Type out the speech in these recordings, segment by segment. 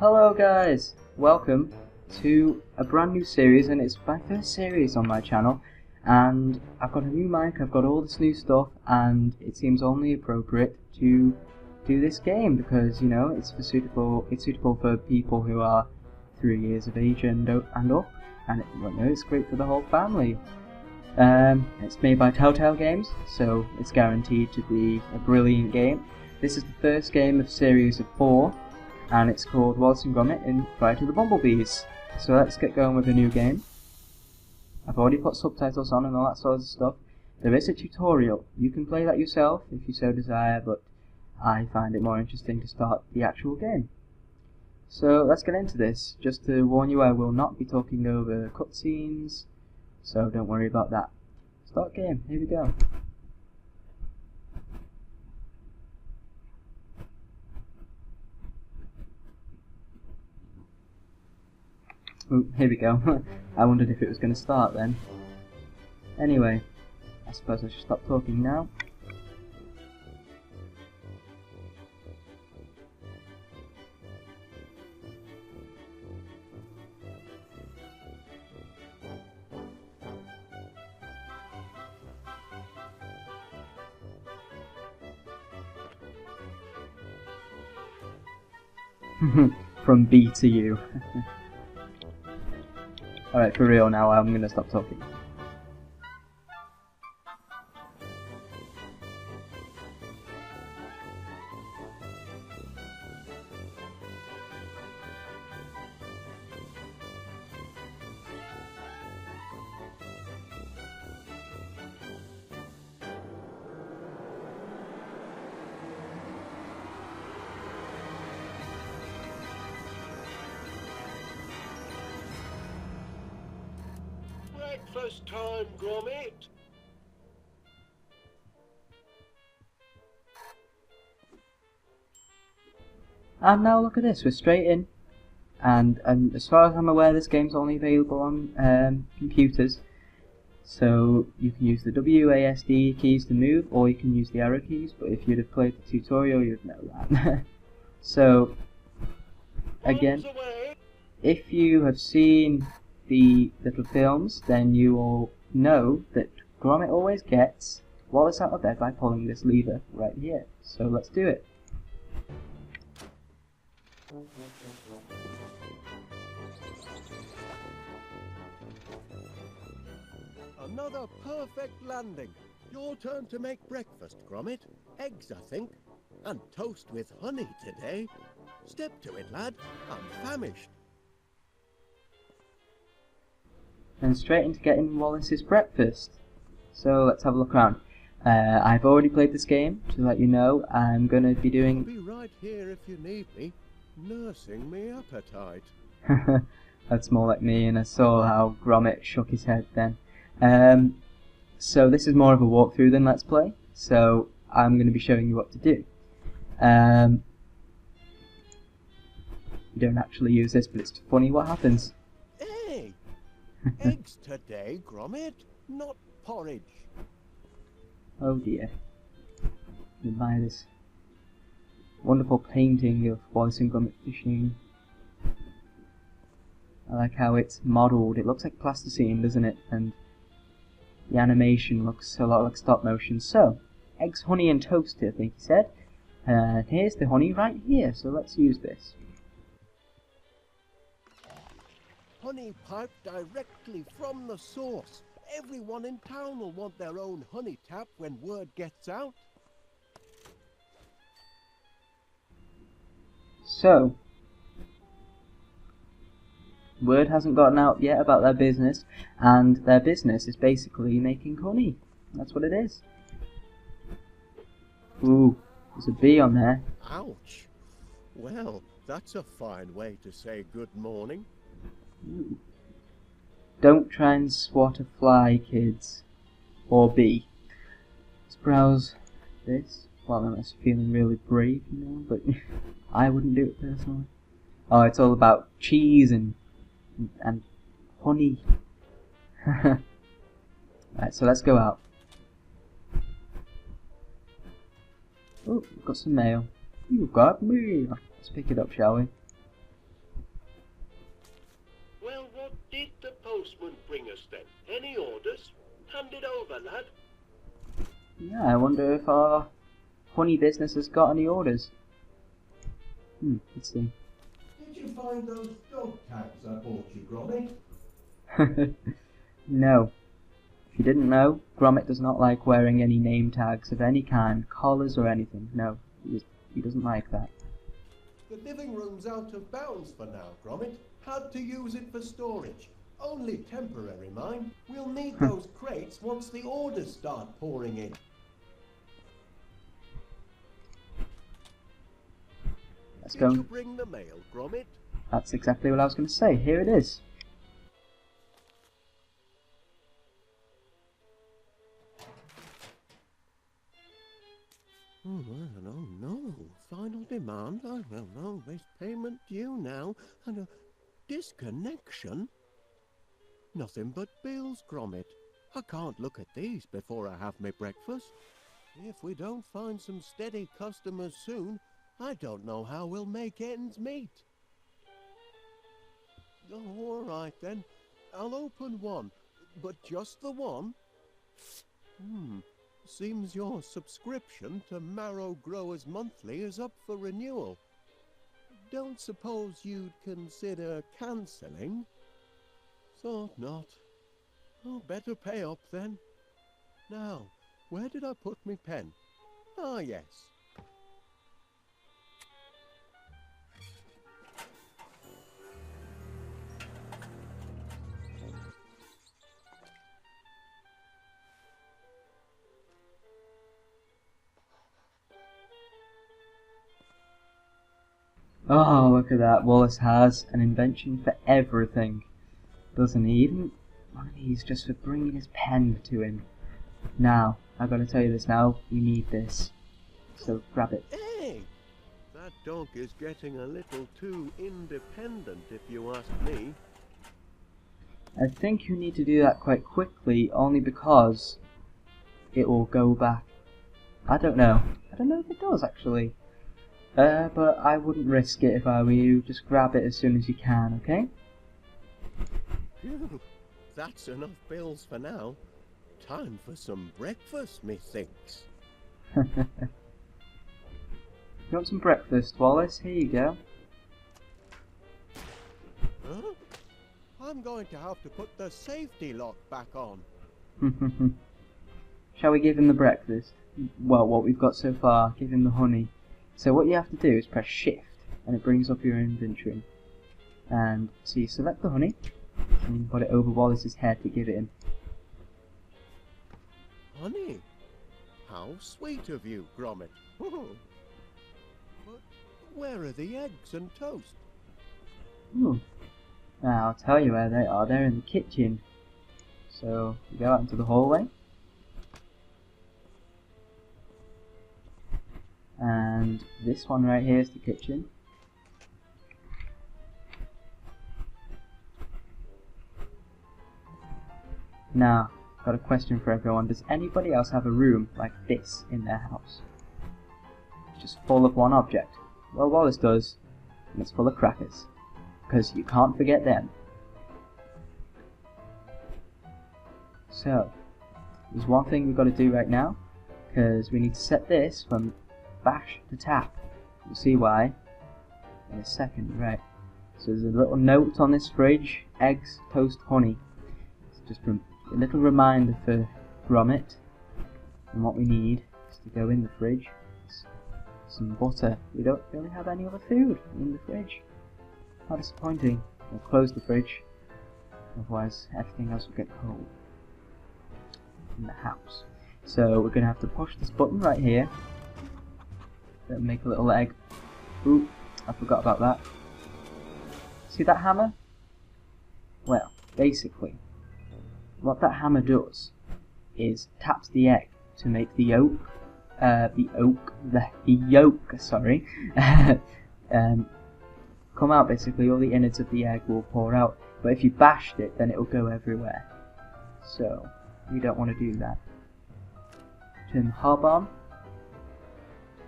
Hello guys, welcome to a brand new series, and it's my first series on my channel, and I've got a new mic, I've got all this new stuff, and it seems only appropriate to do this game because, you know, it's suitable for people who are 3 years of age and up, and it's great for the whole family. It's made by Telltale Games, so it's guaranteed to be a brilliant game. This is the first game of series of 4, and it's called Wallace Gromit in Fright the Bumblebees. So let's get going with the new game. I've already put subtitles on and all that sort of stuff. There is a tutorial. You can play that yourself if you so desire, but I find it more interesting to start the actual game. So let's get into this. Just to warn you, I will not be talking over cutscenes, so don't worry about that. Start game, here we go. Ooh, here we go. I wondered if it was going to start then. Anyway, I suppose I should stop talking now. From B to U. Alright, for real now, I'm gonna stop talking. Breakfast time, Gromit! And now look at this, we're straight in. And as far as I'm aware, this game's only available on computers. So you can use the WASD keys to move, or you can use the arrow keys, but if you'd have played the tutorial, you'd know that. So, again, if you have seen the little films, then you will know that Gromit always gets Wallace out of bed by pulling this lever right here. So let's do it. Another perfect landing. Your turn to make breakfast, Gromit. Eggs, I think. And toast with honey today. Step to it, lad. I'm famished. And straight into getting Wallace's breakfast. So let's have a look around. I've already played this game, to let you know. I'm going to be doing... I'll be right here if you need me. Nursing me appetite. That's more like me, and I saw how Gromit shook his head then. So this is more of a walkthrough than Let's Play, so I'm going to be showing you what to do. You don't actually use this, but it's funny what happens. Hey! Eggs today, Gromit, not porridge. Oh dear. Admire this wonderful painting of Wallace and Gromit fishing. I like how it's modelled. It looks like plasticine, doesn't it? And the animation looks a lot like stop motion. So, eggs, honey and toast, I think he said. Here's the honey right here, so let's use this. Honey piped directly from the source. Everyone in town will want their own honey tap when word gets out. So, word hasn't gotten out yet about their business, and their business is basically making honey. That's what it is. Ooh, there's a bee on there. Ouch. Well, that's a fine way to say good morning. Ooh. Don't try and swat a fly, kids. Or bee. Let's browse this. Well, unless you're feeling really brave, you know, but I wouldn't do it personally. Oh, it's all about cheese and honey. Right, so let's go out. Oh, we've got some mail. You've got mail. Let's pick it up, shall we? postman bring us then? Any orders? Hand it over, lad. Yeah, I wonder if our honey business has got any orders. Let's see. Did you find those dog tags I bought you, Gromit? No. If you didn't know, Gromit does not like wearing any name tags of any kind, collars or anything. No, he doesn't like that. The living room's out of bounds for now, Gromit. Had to use it for storage. Only temporary, mind. We'll need those crates once the orders start pouring in. Let's Did go. you bring the mail, Gromit? That's exactly what I was going to say. Here it is. Oh, no. Final demand? Oh, no. There's payment due now. And a disconnection? Nothing but bills, Gromit. I can't look at these before I have my breakfast. If we don't find some steady customers soon, I don't know how we'll make ends meet. Oh, all right then. I'll open one, but just the one. Seems your subscription to Marrow Growers Monthly is up for renewal. Don't suppose you'd consider cancelling? Thought not. Oh, better pay up then. Now, where did I put my pen? Ah, yes. Oh, look at that. Wallace has an invention for everything, doesn't he? Even one of these just for bringing his pen to him. Now, I've got to tell you this now. We need this. So grab it. Hey! That dog is getting a little too independent, if you ask me. I think you need to do that quite quickly, only because it will go back. I don't know. I don't know if it does, actually. But I wouldn't risk it if I were you. Just grab it as soon as you can, okay? Phew, that's enough bills for now. Time for some breakfast, methinks. You want some breakfast, Wallace? Here you go. Huh? I'm going to have to put the safety lock back on. Shall we give him the breakfast? Well, what we've got so far. Give him the honey. So what you have to do is press shift, and it brings up your inventory. And so you select the honey, and you put it over Wallace's head to give it him. Honey? How sweet of you, Gromit. But where are the eggs and toast? Ooh. Now, I'll tell you where they are. They're in the kitchen. So, you go out into the hallway. And this one right here is the kitchen. Now, got a question for everyone. Does anybody else have a room like this in their house? Just full of one object. Well, Wallace does, and it's full of crackers. Because you can't forget them. So, there's one thing we've got to do right now, because we need to set this from bash to tap. You'll see why in a second, right? So there's a little note on this fridge: eggs, toast, honey. It's just a little reminder for Gromit. And what we need is to go in the fridge. Some butter. We don't really have any other food in the fridge. How disappointing. We'll close the fridge, otherwise everything else will get cold in the house. So we're going to have to push this button right here. That'll make a little egg. Ooh, I forgot about that. See that hammer? Well, basically, what that hammer does is taps the egg to make the yolk, sorry, come out. Basically, all the innards of the egg will pour out. But if you bashed it, then it will go everywhere. So we don't want to do that. Turn the hob on.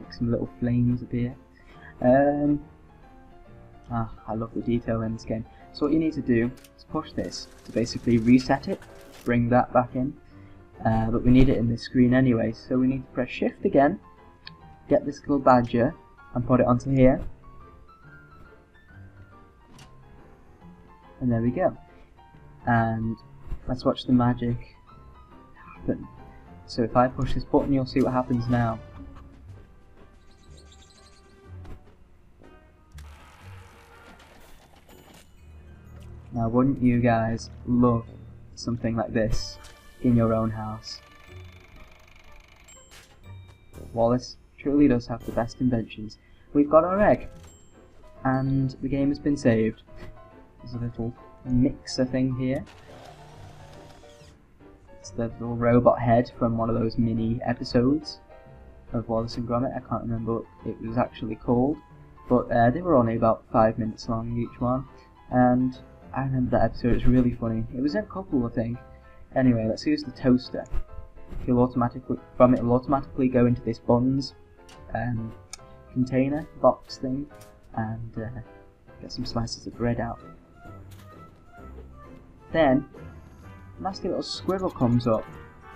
Make some little flames appear. I love the detail in this game. So what you need to do is push this to basically reset it, bring that back in. But we need it in this screen anyway, so we need to press shift again, get this little badger and put it onto here. And there we go. And let's watch the magic happen. So if I push this button, you'll see what happens now. Now wouldn't you guys love something like this in your own house? Wallace truly does have the best inventions. We've got our egg, and the game has been saved. There's a little mixer thing here. It's the little robot head from one of those mini episodes of Wallace and Gromit. I can't remember what it was actually called, but they were only about 5 minutes long each one, and I remember that episode. It was really funny. It was in a couple, I think. Anyway, let's use the toaster. It'll automatically go into this buns container box thing and get some slices of bread out. Then, a nasty little squirrel comes up,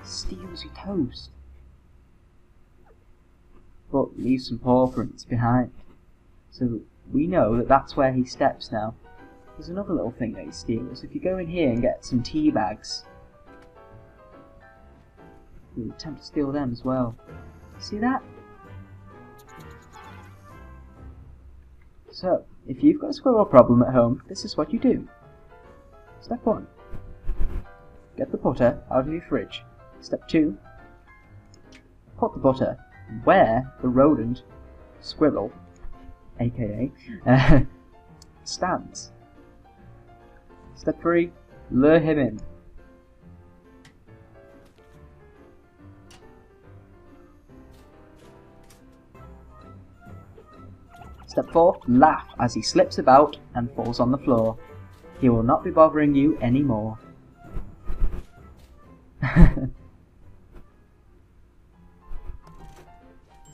steals your toast, but leaves some paw prints behind. So we know that that's where he steps now. There's another little thing that he steals. If you go in here and get some tea bags, you attempt to steal them as well. See that? So, if you've got a squirrel problem at home, this is what you do. Step 1. Get the butter out of your fridge. Step 2. Put the butter where the rodent, squirrel, aka, stands. Step 3. Lure him in. Step 4. Laugh as he slips about and falls on the floor. He will not be bothering you anymore.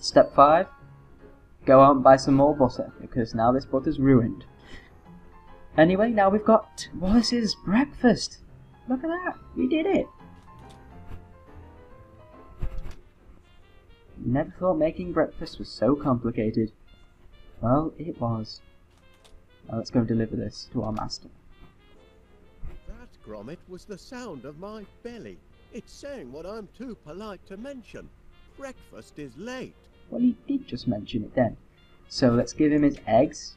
Step 5. Go out and buy some more butter, because now this butter's ruined. Anyway, now we've got Wallace's breakfast. Look at that, we did it. Never thought making breakfast was so complicated. Well, it was. Now let's go and deliver this to our master. That, Gromit, was the sound of my belly. It's saying what I'm too polite to mention. Breakfast is late. Well, he did just mention it then. So let's give him his eggs.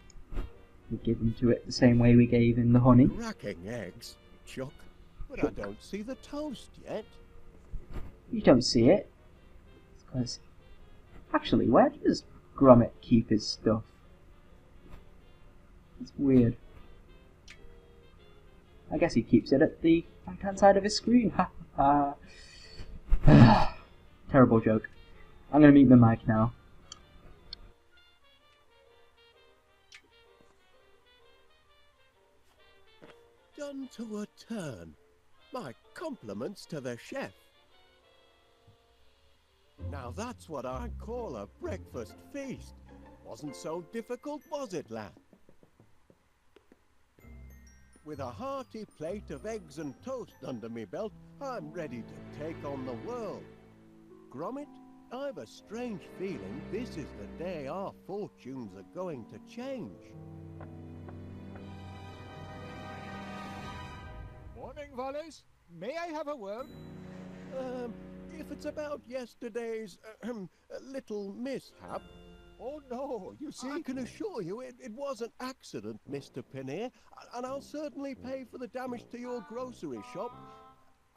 We give him to it the same way we gave him the honey. Cracking eggs, Chuck. But I don't see the toast yet. You don't see it? Because... Actually, where does Gromit keep his stuff? It's weird. I guess he keeps it at the right-hand side of his screen. Ha ha. Terrible joke. I'm going to mute my mic now. Done to a turn. My compliments to the chef. Now that's what I call a breakfast feast. Wasn't so difficult, was it, lad? With a hearty plate of eggs and toast under me belt, I'm ready to take on the world. Gromit, I've a strange feeling this is the day our fortunes are going to change. Morning, Wallace. May I have a word? If it's about yesterday's little mishap... Oh, no, you see... I can assure you it was an accident, Mr. Pinnear, and I'll certainly pay for the damage to your grocery shop.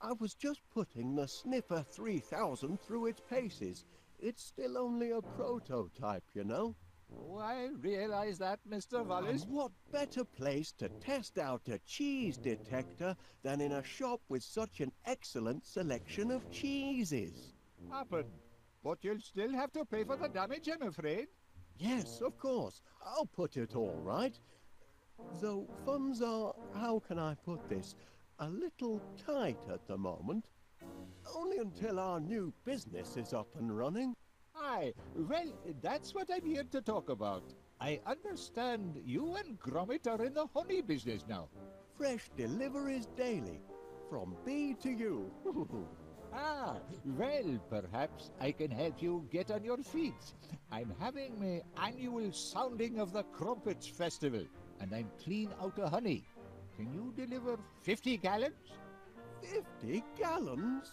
I was just putting the Sniffer 3000 through its paces. It's still only a prototype, you know. Oh, I realize that, Mr. Wallace. And what better place to test out a cheese detector than in a shop with such an excellent selection of cheeses? Happen. But you'll still have to pay for the damage, I'm afraid. Yes, of course. I'll put it all right. Though funds are, how can I put this, a little tight at the moment. Only until our new business is up and running. Aye, well, that's what I'm here to talk about. I understand you and Gromit are in the honey business now. Fresh deliveries daily, from bee to you. Ah, well, perhaps I can help you get on your feet. I'm having my annual sounding of the Crumpets Festival, and I'm clean out of honey. Can you deliver 50 gallons? 50 gallons?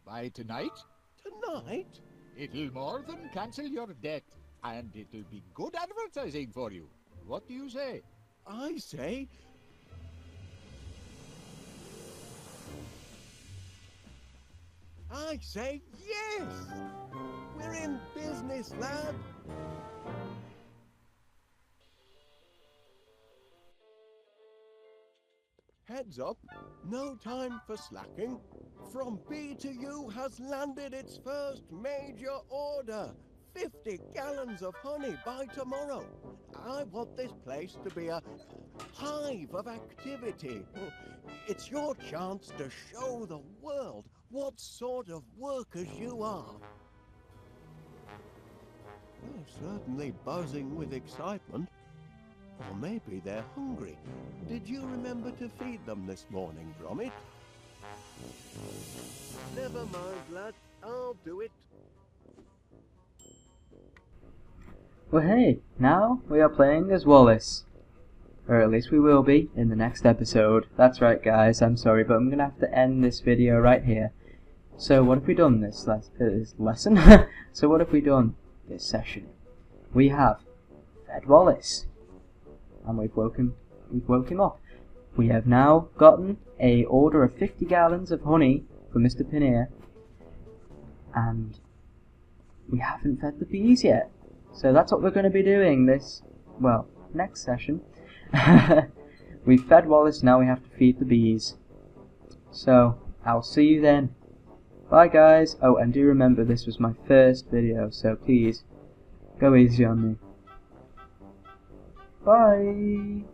By tonight? Tonight? It'll more than cancel your debt, and it'll be good advertising for you. What do you say? I say... yes! We're in business, lad! Heads up, no time for slacking. From B to U has landed its first major order. 50 gallons of honey by tomorrow. I want this place to be a hive of activity. It's your chance to show the world what sort of workers you are. They're certainly buzzing with excitement. Or maybe they're hungry. Did you remember to feed them this morning, Gromit? Never mind, lad. I'll do it. Well, hey, now we are playing as Wallace. Or at least we will be in the next episode. That's right, guys, I'm sorry, but I'm going to have to end this video right here. So what have we done this lesson? So what have we done this session? We have fed Wallace. And we've woke him up. We have now gotten a order of 50 gallons of honey for Mr. Pinnear. And we haven't fed the bees yet. So that's what we're going to be doing this, well, next session. We've fed Wallace, now we have to feed the bees. So, I'll see you then. Bye guys. Oh, and do remember this was my first video, so please, go easy on me. Bye!